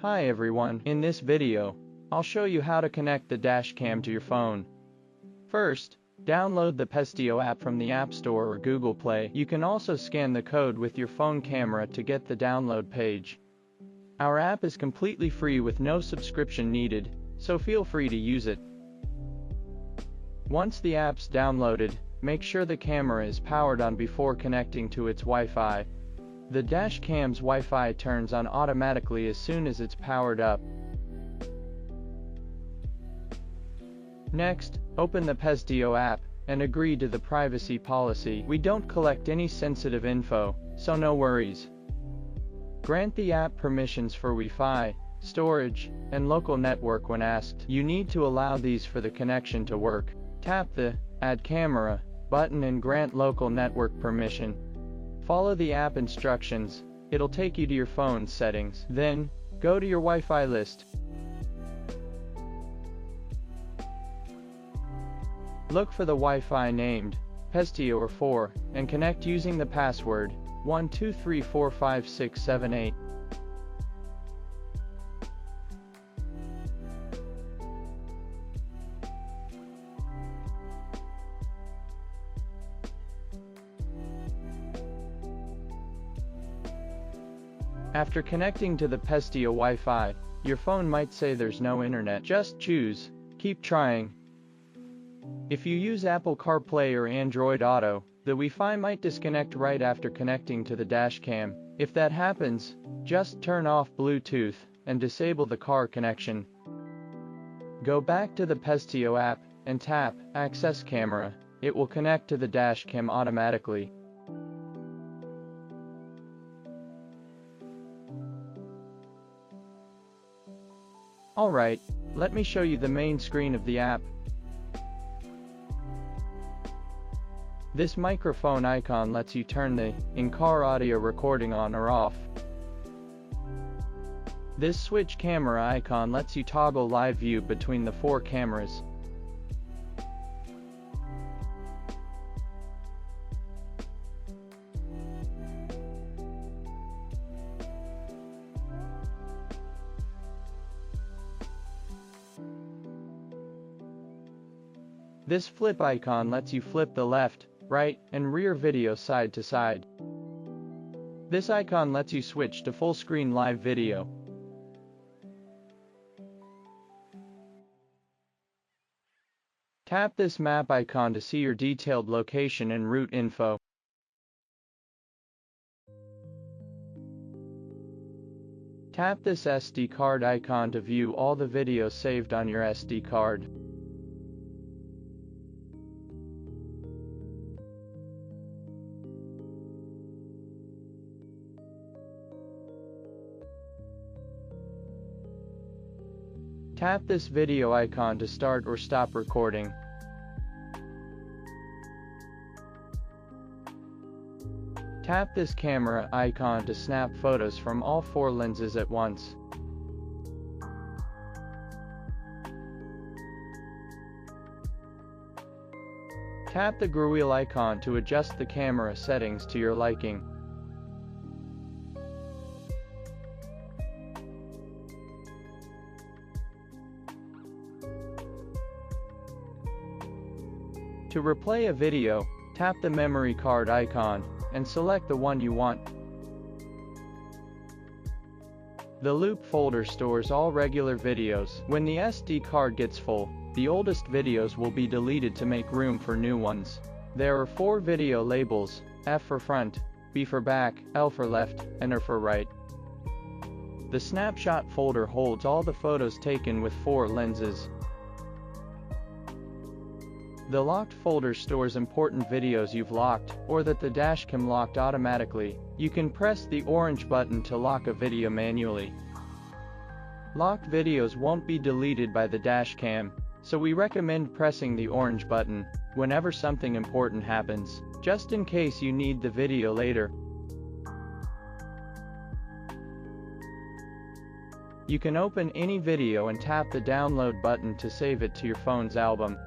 Hi everyone, in this video, I'll show you how to connect the dash cam to your phone. First, download the Peztio app from the App Store or Google Play. You can also scan the code with your phone camera to get the download page. Our app is completely free with no subscription needed, so feel free to use it. Once the app's downloaded, make sure the camera is powered on before connecting to its Wi-Fi. The dash cam's Wi-Fi turns on automatically as soon as it's powered up. Next, open the Peztio app and agree to the privacy policy. We don't collect any sensitive info, so no worries. Grant the app permissions for Wi-Fi, storage, and local network when asked. You need to allow these for the connection to work. Tap the Add Camera button and grant local network permission. Follow the app instructions, it'll take you to your phone's settings. Then, go to your Wi-Fi list. Look for the Wi-Fi named Peztio or 4, and connect using the password 12345678. After connecting to the Peztio Wi-Fi, your phone might say there's no internet. Just choose Keep Trying. If you use Apple CarPlay or Android Auto, the Wi-Fi might disconnect right after connecting to the dash cam. If that happens, just turn off Bluetooth and disable the car connection. Go back to the Peztio app and tap Access Camera. It will connect to the dash cam automatically. Alright, let me show you the main screen of the app. This microphone icon lets you turn the in-car audio recording on or off. This switch camera icon lets you toggle live view between the 4 cameras. This flip icon lets you flip the left, right, and rear video side to side. This icon lets you switch to full screen live video. Tap this map icon to see your detailed location and route info. Tap this SD card icon to view all the videos saved on your SD card. Tap this video icon to start or stop recording. Tap this camera icon to snap photos from all 4 lenses at once. Tap the gear wheel icon to adjust the camera settings to your liking. To replay a video, tap the memory card icon, and select the one you want. The loop folder stores all regular videos. When the SD card gets full, the oldest videos will be deleted to make room for new ones. There are 4 video labels, F for front, B for back, L for left, and R for right. The snapshot folder holds all the photos taken with 4 lenses. The locked folder stores important videos you've locked, or that the dash cam locked automatically. You can press the orange button to lock a video manually. Locked videos won't be deleted by the dash cam, so we recommend pressing the orange button whenever something important happens, just in case you need the video later. You can open any video and tap the download button to save it to your phone's album.